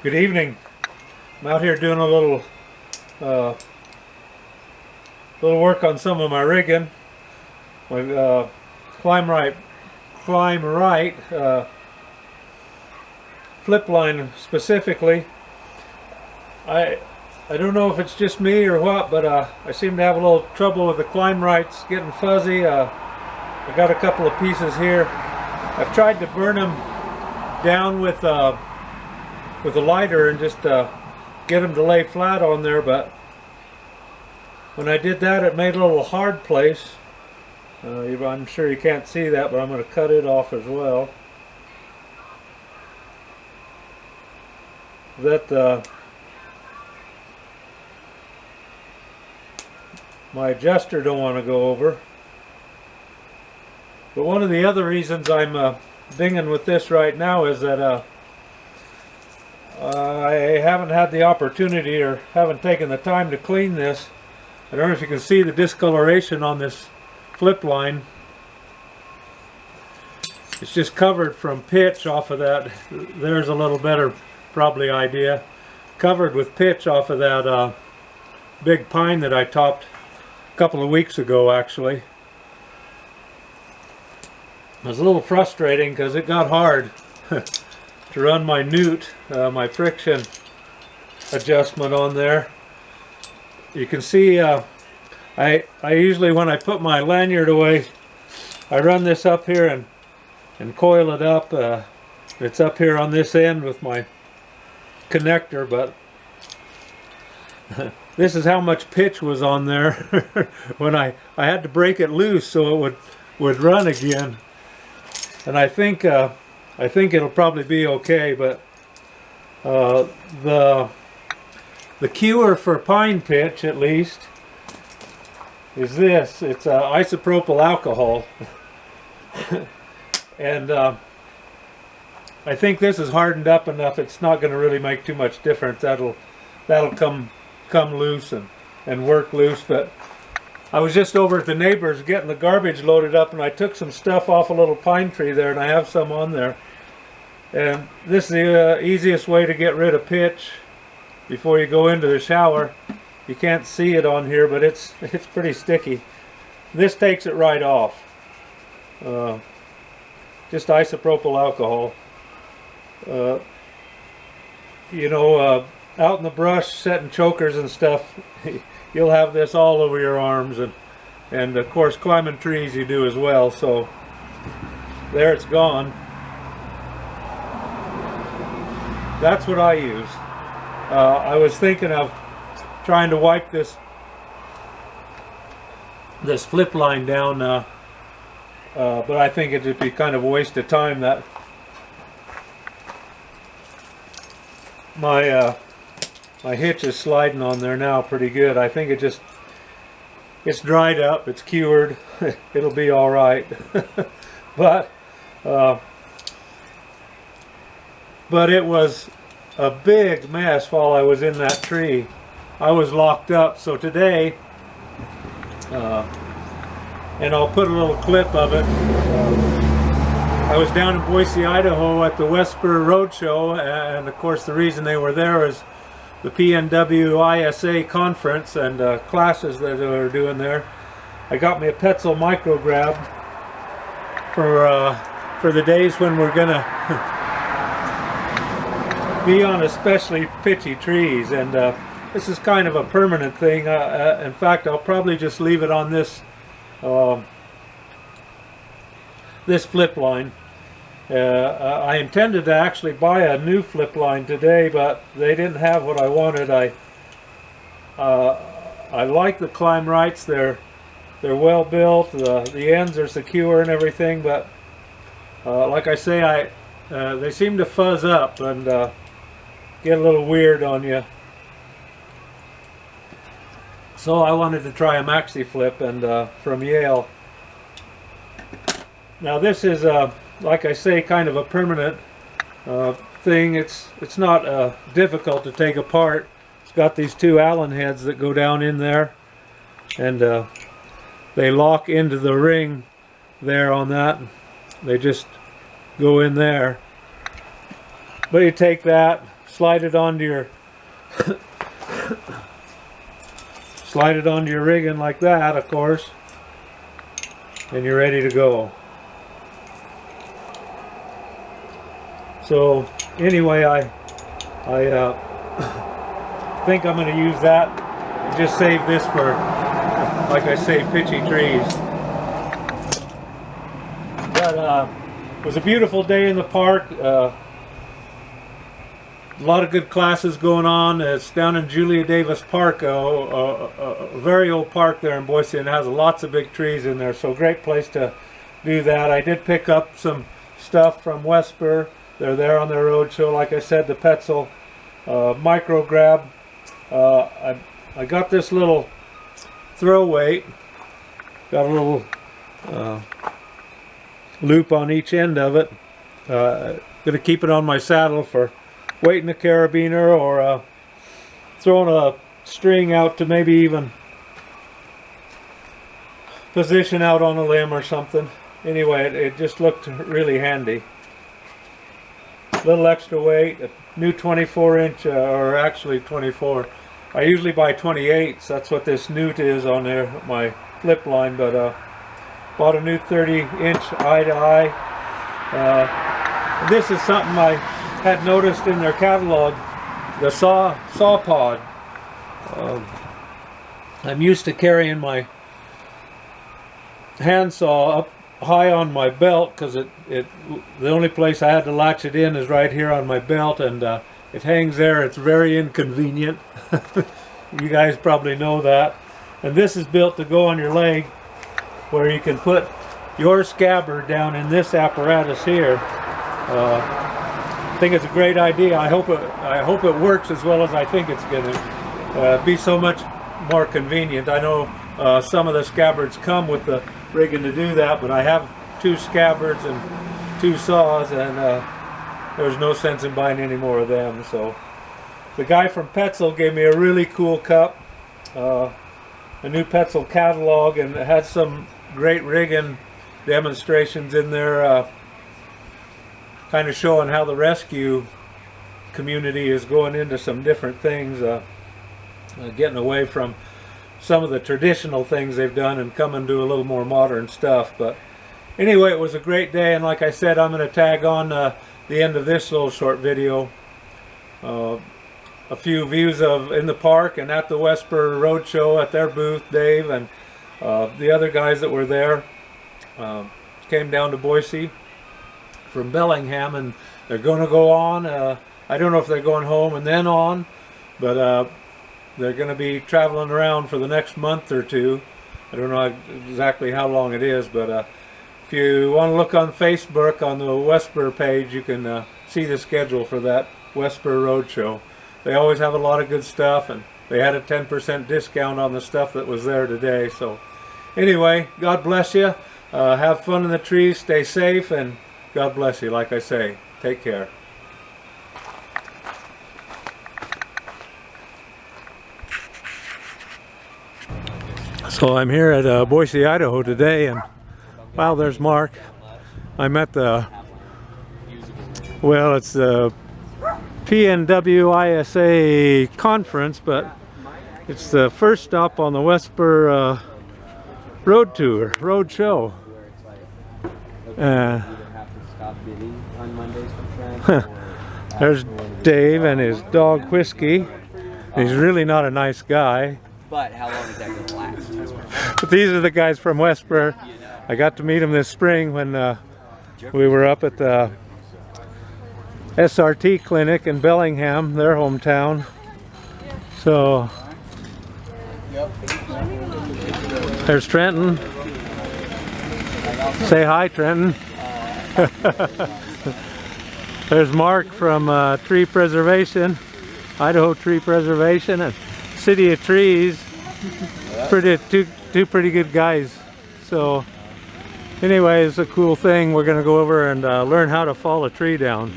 Good evening. I'm out here doing a little work on some of my rigging. My Climb Rite Flipline specifically. I don't know if it's just me or what, but I seem to have a little trouble with the Climb Rites getting fuzzy. I got a couple of pieces here. I've tried to burn them down with a lighter and just get them to lay flat on there, but when I did that, it made a little hard place. I'm sure you can't see that, but I'm going to cut it off as well. That my adjuster don't want to go over. But one of the other reasons I'm dinging with this right now is that I haven't had the opportunity or haven't taken the time to clean this. I don't know if you can see the discoloration on this Flipline. It's just covered from pitch off of that. There's a little better probably idea. Covered with pitch off of that big pine that I topped a couple of weeks ago actually. It was a little frustrating because it got hard to run my newt, my friction adjustment on there. You can see I usually, when I put my lanyard away, I run this up here and coil it up. It's up here on this end with my connector, but this is how much pitch was on there when I had to break it loose so it would run again. And I think it'll probably be okay, but the cure for pine pitch, at least, is this. It's isopropyl alcohol. And I think this is hardened up enough, it's not going to really make too much difference. That'll come loose and work loose. But I was just over at the neighbor's getting the garbage loaded up, and I took some stuff off a little pine tree there, and I have some on there. And this is the easiest way to get rid of pitch before you go into the shower. You can't see it on here, but it's pretty sticky. This takes it right off. Just isopropyl alcohol. Out in the brush setting chokers and stuff, you'll have this all over your arms, and of course climbing trees you do as well. So there, it's gone. That's what I use. I was thinking of trying to wipe this Flipline down, but I think it'd be kind of a waste of time. That my hitch is sliding on there now pretty good. I think it's dried up, it's cured. It'll be all right. But it was a big mess while I was in that tree. I was locked up. So today, and I'll put a little clip of it. I was down in Boise, Idaho at the WesSpur Roadshow, and of course the reason they were there is the PNW ISA conference and classes that they were doing there. I got me a Petzl micrograb for the days when we're gonna be on especially pitchy trees, and this is kind of a permanent thing. In fact, I'll probably just leave it on this this Flipline. I intended to actually buy a new Flipline today, but they didn't have what I wanted. I like the Climb Rites. They're well built. The ends are secure and everything, but like I say, they seem to fuzz up and get a little weird on you. So I wanted to try a maxi flip, and from Yale. Now this is like I say, kind of a permanent thing. It's not difficult to take apart. It's got these two Allen heads that go down in there, and they lock into the ring there on that. They just go in there. But you take that, slide it onto your rigging like that, of course, and you're ready to go. So anyway, I think I'm going to use that. Just save this for, like I say, pitchy trees. But it was a beautiful day in the park. A lot of good classes going on. It's down in Julia Davis Park, a very old park there in Boise, and it has lots of big trees in there. So great place to do that. I did pick up some stuff from WesSpur. They're there on their Roadshow. Like I said, the Petzl micro grab. I got this little throw weight. Got a little loop on each end of it. Gonna keep it on my saddle for weighting a carabiner, or throwing a string out to maybe even position out on a limb or something. Anyway, it just looked really handy. Little extra weight, a new 24-inch, or actually 24. I usually buy 28s. That's what this newt is on there, my Flipline. But bought a new 30-inch eye-to-eye. This is something I had noticed in their catalog, the saw pod. I'm used to carrying my handsaw up high on my belt, because the only place I had to latch it in is right here on my belt, and it hangs there. It's very inconvenient. You guys probably know that. And this is built to go on your leg, where you can put your scabbard down in this apparatus here. I think it's a great idea. I hope it works as well as I think it's going to be so much more convenient. I know some of the scabbards come with the rigging to do that, but I have 2 scabbards and 2 saws, and there's no sense in buying any more of them. So the guy from Petzl gave me a really cool cup, a new Petzl catalog, and it had some great rigging demonstrations in there, kind of showing how the rescue community is going into some different things, getting away from some of the traditional things they've done and coming to a little more modern stuff. But anyway, it was a great day, and like I said, I'm going to tag on the end of this little short video a few views of in the park and at the WesSpur Roadshow at their booth. Dave and the other guys that were there came down to Boise from Bellingham, and they're going to go on. I don't know if they're going home and then on, but they're going to be traveling around for the next month or 2. I don't know exactly how long it is, but if you want to look on Facebook on the WesSpur page, you can see the schedule for that WesSpur Roadshow. They always have a lot of good stuff, and they had a 10% discount on the stuff that was there today. So anyway, God bless you. Have fun in the trees, stay safe, and God bless you. Like I say, take care. So I'm here at Boise, Idaho today, and wow, there's Mark. I'm at the, well, it's the PNWISA conference, but it's the first stop on the WesSpur road show. There's Dave and his dog Whiskey. He's really not a nice guy. But how long is that going to last? But these are the guys from WesSpur. I got to meet them this spring when we were up at the SRT clinic in Bellingham, their hometown. So there's Trenton. Say hi, Trenton. There's Mark from Tree Preservation, Idaho Tree Preservation, and City of Trees. Two pretty good guys. So anyway, it's a cool thing. We're going to go over and learn how to fall a tree down.